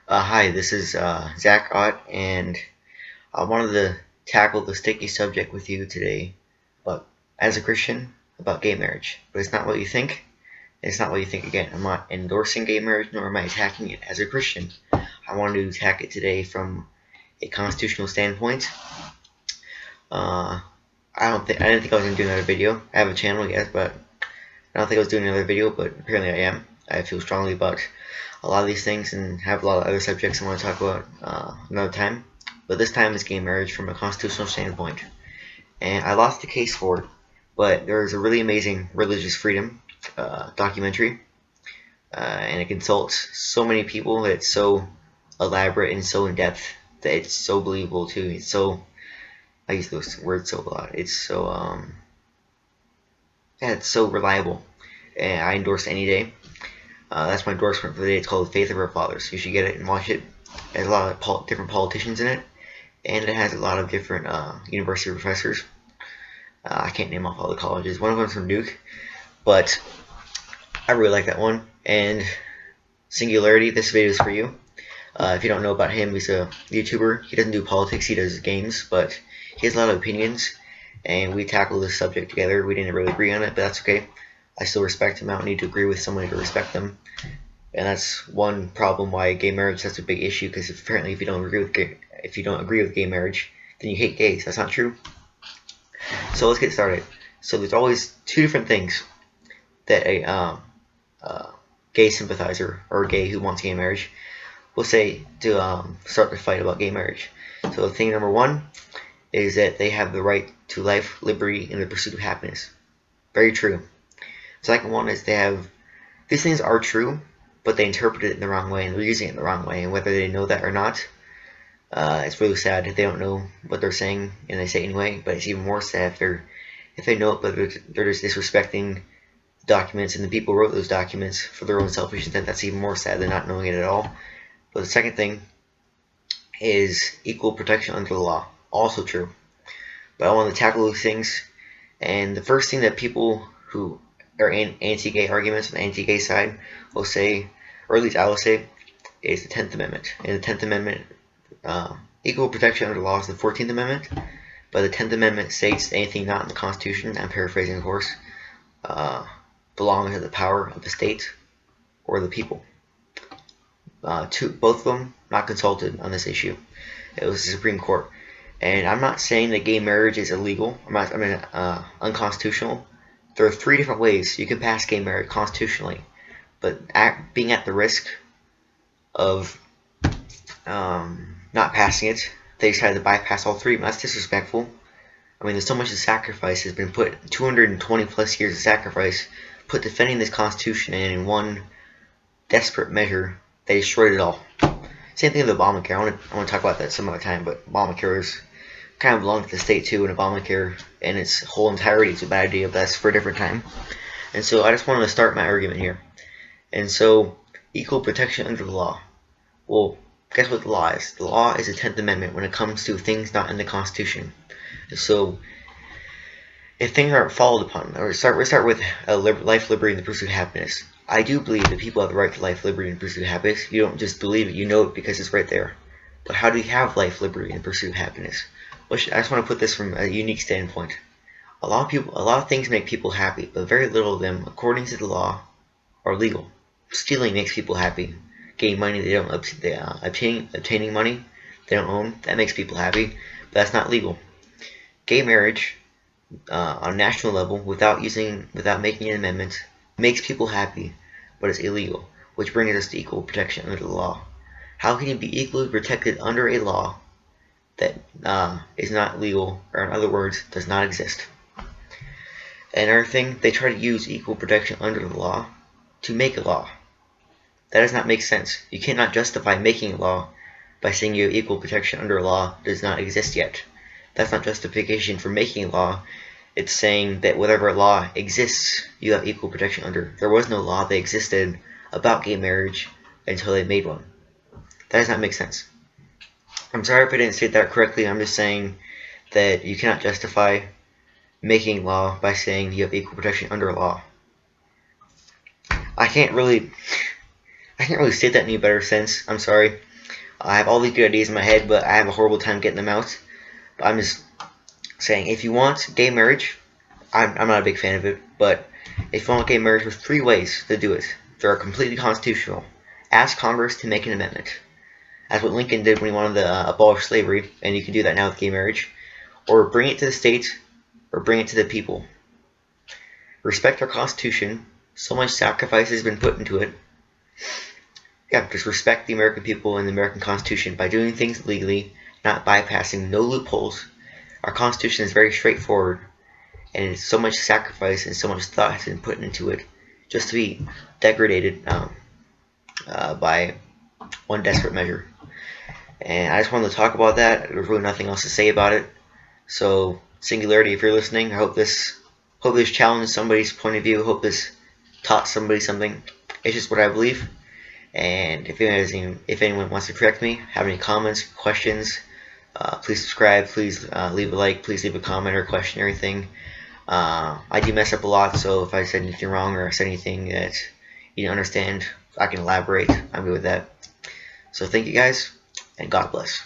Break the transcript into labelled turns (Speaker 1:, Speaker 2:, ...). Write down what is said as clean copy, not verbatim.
Speaker 1: Hi, this is Zach Ott, and I wanted to tackle the sticky subject with you today, but as a Christian, about gay marriage. But it's not what you think. It's not what you think again. I'm not endorsing gay marriage, nor am I attacking it. As a Christian, I wanted to attack it today from a constitutional standpoint. Uh, I didn't think I was gonna do another video. I have a channel, yes, but I don't think I was doing another video. But apparently I am. I feel strongly about a lot of these things and have a lot of other subjects I want to talk about another time. But this time is gay marriage from a constitutional standpoint. And I lost the case for it, but there's a really amazing religious freedom documentary, and it consults so many people that it's so elaborate and so in depth that it's so believable too. It's so, I use those words so a lot. It's so yeah, it's so reliable, and I endorse it any day. That's my endorsement for the day. It's called Faith of Our Fathers. You should get it and watch it. It has a lot of different politicians in it, and it has a lot of different university professors. I can't name off all the colleges. One of them's from Duke, but I really like that one. And Singularity, this video is for you. If you don't know about him, he's a YouTuber. He doesn't do politics, he does games, but he has a lot of opinions, and we tackled this subject together. We didn't really agree on it, but that's okay. I still respect him. I don't need to agree with someone to respect them. And that's one problem why gay marriage is such a big issue. Because apparently, if you don't agree with gay marriage, then you hate gays. That's not true. So let's get started. So there's always two different things that a gay sympathizer or a gay who wants gay marriage will say to start the fight about gay marriage. So thing number one is that they have the right to life, liberty, and the pursuit of happiness. Very true. Second one is these things are true, but they interpret it in the wrong way and they're using it in the wrong way. And whether they know that or not, it's really sad if they don't know what they're saying and they say it anyway. But it's even more sad if they know it, but they're just disrespecting documents and the people who wrote those documents for their own selfish intent. That's even more sad than not knowing it at all. But the second thing is equal protection under the law. Also true. But I want to tackle those things. And the first thing that people who are anti-gay arguments on the anti-gay side will say, or at least I will say, is the 10th Amendment. In the 10th Amendment, equal protection under the law is the 14th Amendment, but the 10th Amendment states anything not in the Constitution, I'm paraphrasing of course, belongs to the power of the state or the people. Both of them not consulted on this issue. It was the Supreme Court. And I'm not saying that gay marriage is illegal, unconstitutional. There are three different ways you can pass gay marriage constitutionally, but being at the risk of not passing it, they decided to bypass all three. That's disrespectful. I mean, there's so much sacrifice has been put, 220 plus years of sacrifice put defending this Constitution, and in one desperate measure, they destroyed it all. Same thing with Obamacare. I want to talk about that some other time, but Obamacare is kind of belongs to the state too, and Obamacare in its whole entirety is a bad idea, but that's for a different time. And so I just wanted to start my argument here. And so, equal protection under the law. Well, guess what the law is? The law is the 10th Amendment when it comes to things not in the Constitution. So, if things aren't followed upon, or we start with life, liberty, and the pursuit of happiness. I do believe that people have the right to life, liberty, and the pursuit of happiness. You don't just believe it, you know it because it's right there. But how do you have life, liberty, and the pursuit of happiness? Well, I just want to put this from a unique standpoint. A lot of things make people happy, but very little of them, according to the law, are legal. Stealing makes people happy. Getting money they don't obtaining money they don't own, that makes people happy, but that's not legal. Gay marriage, on a national level, without making an amendment, makes people happy, but it's illegal, which brings us to equal protection under the law. How can you be equally protected under a law that is not legal, or in other words, does not exist? Another thing, they try to use equal protection under the law to make a law. That does not make sense. You cannot justify making a law by saying you have equal protection under a law that does not exist yet. That's not justification for making a law. It's saying that whatever law exists, you have equal protection under. There was no law that existed about gay marriage until they made one. That does not make sense. I'm sorry if I didn't state that correctly. I'm just saying that you cannot justify making law by saying you have equal protection under a law. I can't really state that in any better sense. I'm sorry. I have all these good ideas in my head, but I have a horrible time getting them out. But I'm just saying, if you want gay marriage, I'm not a big fan of it, but if you want gay marriage, there's 3 ways to do it. They're completely constitutional. Ask Congress to make an amendment. That's what Lincoln did when he wanted to abolish slavery, and you can do that now with gay marriage. Or bring it to the states, or bring it to the people. Respect our Constitution. So much sacrifice has been put into it. Yeah, just respect the American people and the American Constitution by doing things legally, not bypassing, no loopholes. Our Constitution is very straightforward, and it's so much sacrifice and so much thought has been put into it just to be degraded by one desperate measure. And I just wanted to talk about that. There's really nothing else to say about it. So, Singularity, if you're listening, I hope this challenged somebody's point of view. I hope this taught somebody something. It's just what I believe. And if anyone wants to correct me, have any comments, questions, please subscribe, please leave a like, please leave a comment or a question or anything. I do mess up a lot, so if I said anything wrong or I said anything that you didn't understand, I can elaborate. I'm good with that. So thank you guys, and God bless.